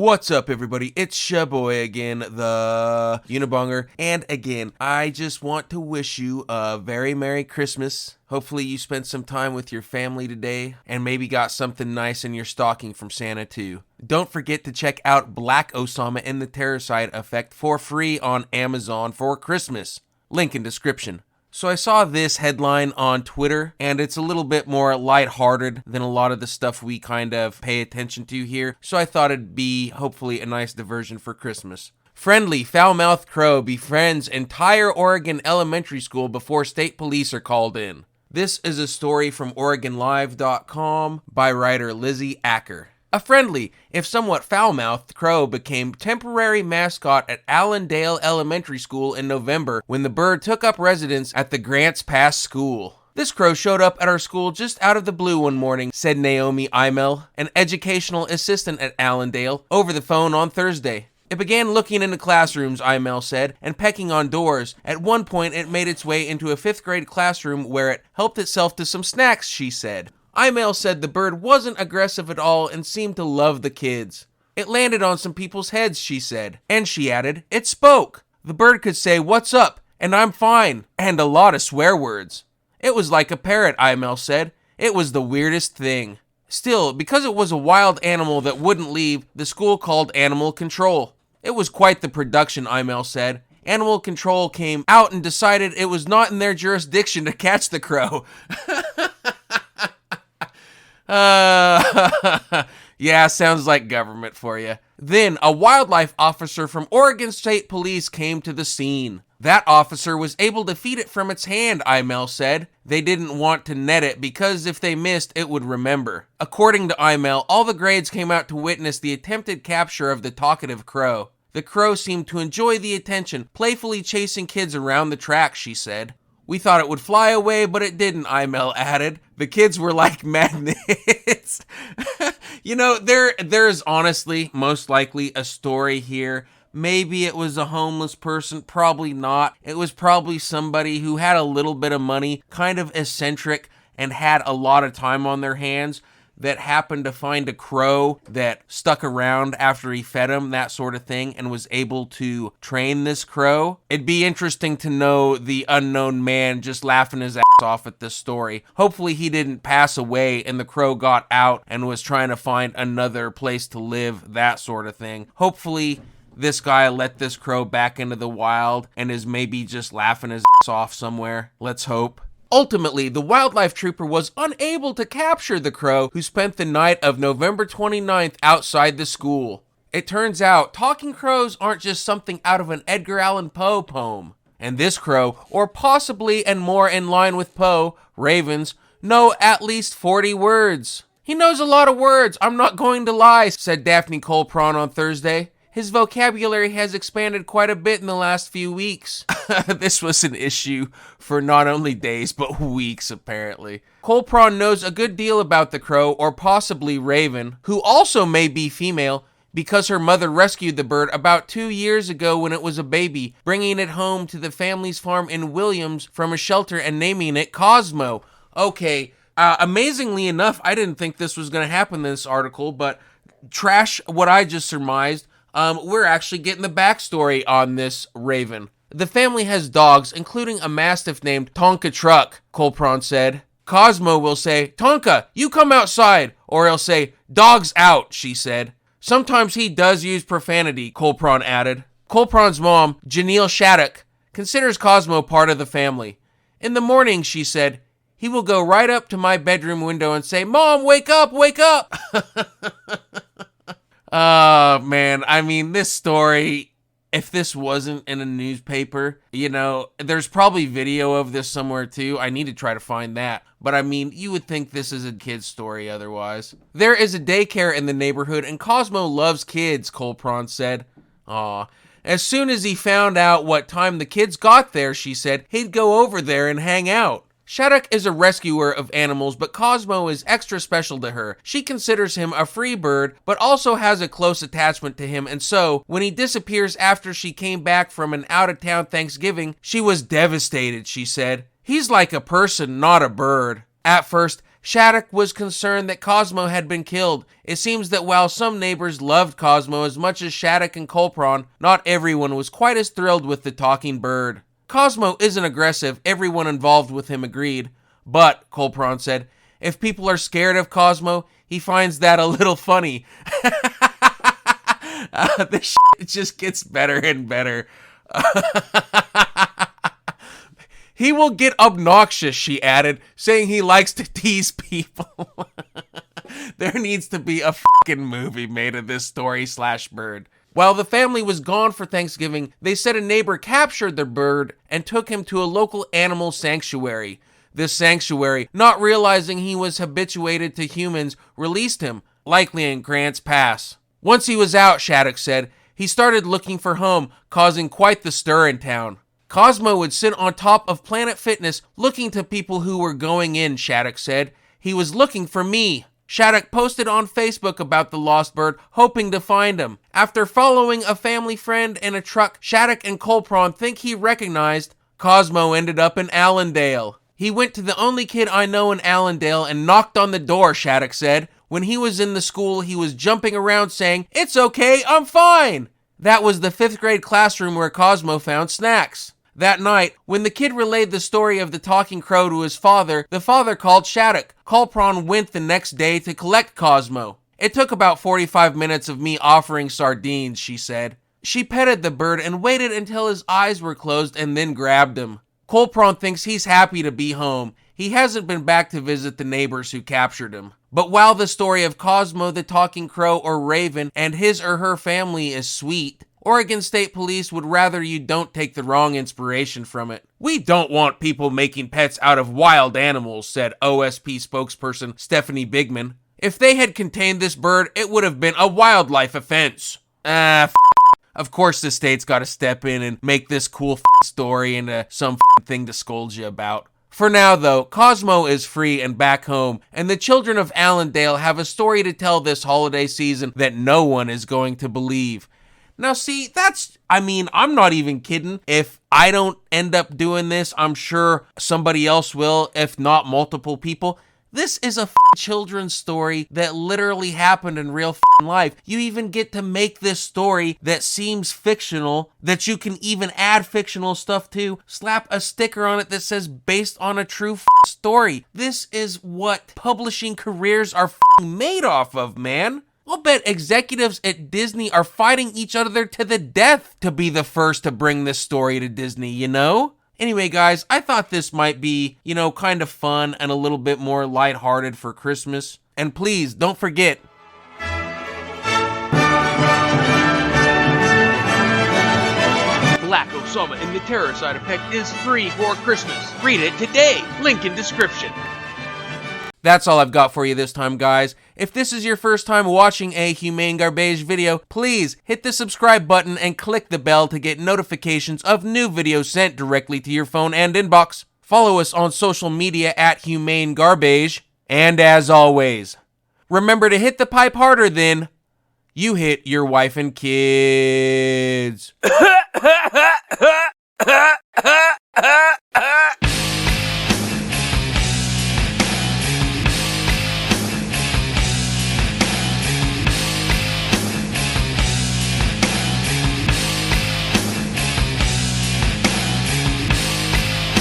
What's up, everybody? It's ya boy again, the Unabonger, and again, I just want to wish you a very Merry Christmas. Hopefully you spent some time with your family today, and maybe got something nice in your stocking from Santa too. Don't forget to check out Black Osama and the Terrorcide Effect for free on Amazon for Christmas. Link in description. So I saw this headline on Twitter, and it's a little bit more lighthearted than a lot of the stuff we kind of pay attention to here, so I thought it'd be, hopefully, a nice diversion for Christmas. Friendly, foul-mouthed crow befriends entire Oregon elementary school before state police are called in. This is a story from OregonLive.com by writer Lizzie Acker. A friendly, if somewhat foul-mouthed, crow became temporary mascot at Allendale Elementary School in November when the bird took up residence at the Grants Pass School. This crow showed up at our school just out of the blue one morning, said Naomi Imel, an educational assistant at Allendale, over the phone on Thursday. It began looking into classrooms, Imel said, and pecking on doors. At one point, it made its way into a 5th grade classroom where it helped itself to some snacks, she said. Imel said the bird wasn't aggressive at all and seemed to love the kids. It landed on some people's heads, she said. And she added, it spoke. The bird could say, what's up? And I'm fine. And a lot of swear words. It was like a parrot, Imel said. It was the weirdest thing. Still, because it was a wild animal that wouldn't leave, the school called animal control. It was quite the production, Imel said. Animal control came out and decided it was not in their jurisdiction to catch the crow. Yeah, sounds like government for you. Then, a wildlife officer from Oregon State Police came to the scene. That officer was able to feed it from its hand, Imel said. They didn't want to net it because if they missed, it would remember. According to Imel, all the grades came out to witness the attempted capture of the talkative crow. The crow seemed to enjoy the attention, playfully chasing kids around the track, she said. We thought it would fly away, but it didn't, Imel added. The kids were like magnets. You know, there's honestly, most likely, a story here. Maybe it was a homeless person, probably not. It was probably somebody who had a little bit of money, kind of eccentric, and had a lot of time on their hands, that happened to find a crow that stuck around after he fed him, that sort of thing, and was able to train this crow. It'd be interesting to know the unknown man just laughing his ass off at this story. Hopefully he didn't pass away and the crow got out and was trying to find another place to live, that sort of thing. Hopefully this guy let this crow back into the wild and is maybe just laughing his ass off somewhere. Let's hope. Ultimately, the wildlife trooper was unable to capture the crow who spent the night of November 29th outside the school. It turns out, talking crows aren't just something out of an Edgar Allan Poe poem. And this crow, or possibly and more in line with Poe, ravens, know at least 40 words. He knows a lot of words, I'm not going to lie, said Daphne Colpron on Thursday. His vocabulary has expanded quite a bit in the last few weeks. This was an issue for not only days, but weeks, apparently. Colpron knows a good deal about the crow, or possibly raven, who also may be female, because her mother rescued the bird about 2 years ago when it was a baby, bringing it home to the family's farm in Williams from a shelter and naming it Cosmo. Okay, amazingly enough, I didn't think this was going to happen in this article, but trash what I just surmised. We're actually getting the backstory on this raven. The family has dogs, including a mastiff named Tonka Truck, Colpron said. Cosmo will say, Tonka, you come outside, or he'll say, dog's out, she said. Sometimes he does use profanity, Colpron added. Colpron's mom, Janelle Shattuck, considers Cosmo part of the family. In the morning, she said, he will go right up to my bedroom window and say, Mom, wake up, wake up! Oh, man, I mean, this story, if this wasn't in a newspaper, you know, there's probably video of this somewhere too. I need to try to find that. But I mean, you would think this is a kid's story otherwise. There is a daycare in the neighborhood and Cosmo loves kids, Colpron said. Aw. As soon as he found out what time the kids got there, she said, he'd go over there and hang out. Shattuck is a rescuer of animals, but Cosmo is extra special to her. She considers him a free bird, but also has a close attachment to him, and so, when he disappears after she came back from an out-of-town Thanksgiving, she was devastated, she said. He's like a person, not a bird. At first, Shattuck was concerned that Cosmo had been killed. It seems that while some neighbors loved Cosmo as much as Shattuck and Colpron, not everyone was quite as thrilled with the talking bird. Cosmo isn't aggressive, everyone involved with him agreed. But, Colpron said, if people are scared of Cosmo, he finds that a little funny. This shit just gets better and better. He will get obnoxious, she added, saying he likes to tease people. There needs to be a fucking movie made of this story/bird. While the family was gone for Thanksgiving, they said a neighbor captured the bird and took him to a local animal sanctuary. This sanctuary, not realizing he was habituated to humans, released him, likely in Grants Pass. Once he was out, Shattuck said, he started looking for home, causing quite the stir in town. Cosmo would sit on top of Planet Fitness looking to people who were going in, Shattuck said. He was looking for me. Shattuck posted on Facebook about the lost bird, hoping to find him. After following a family friend in a truck Shattuck and Colpron think he recognized, Cosmo ended up in Allendale. He went to the only kid I know in Allendale and knocked on the door, Shattuck said. When he was in the school, he was jumping around saying, "It's okay, I'm fine." That was the 5th grade classroom where Cosmo found snacks. That night, when the kid relayed the story of the talking crow to his father, the father called Shattuck. Colpron went the next day to collect Cosmo. It took about 45 minutes of me offering sardines, she said. She petted the bird and waited until his eyes were closed and then grabbed him. Colpron thinks he's happy to be home. He hasn't been back to visit the neighbors who captured him. But while the story of Cosmo the talking crow or raven and his or her family is sweet, Oregon State Police would rather you don't take the wrong inspiration from it. We don't want people making pets out of wild animals, said OSP spokesperson Stephanie Bigman. If they had contained this bird, it would have been a wildlife offense. Of course the state's gotta step in and make this cool story into some thing to scold you about. For now, though, Cosmo is free and back home, and the children of Allendale have a story to tell this holiday season that no one is going to believe. Now see, I'm not even kidding. If I don't end up doing this, I'm sure somebody else will, if not multiple people. This is a children's story that literally happened in real life. You even get to make this story that seems fictional, that you can even add fictional stuff to, slap a sticker on it that says based on a true story. This is what publishing careers are made off of, man. I'll bet executives at Disney are fighting each other to the death to be the first to bring this story to Disney, you know? Anyway, guys, I thought this might be, kind of fun and a little bit more lighthearted for Christmas. And please, don't forget, Black Osama and the Terror Side Effect is free for Christmas. Read it today. Link in description. That's all I've got for you this time, guys. If this is your first time watching a Humaine Garbeige video, please hit the subscribe button and click the bell to get notifications of new videos sent directly to your phone and inbox. Follow us on social media at Humaine Garbeige. And as always, remember to hit the pipe harder than you hit your wife and kids.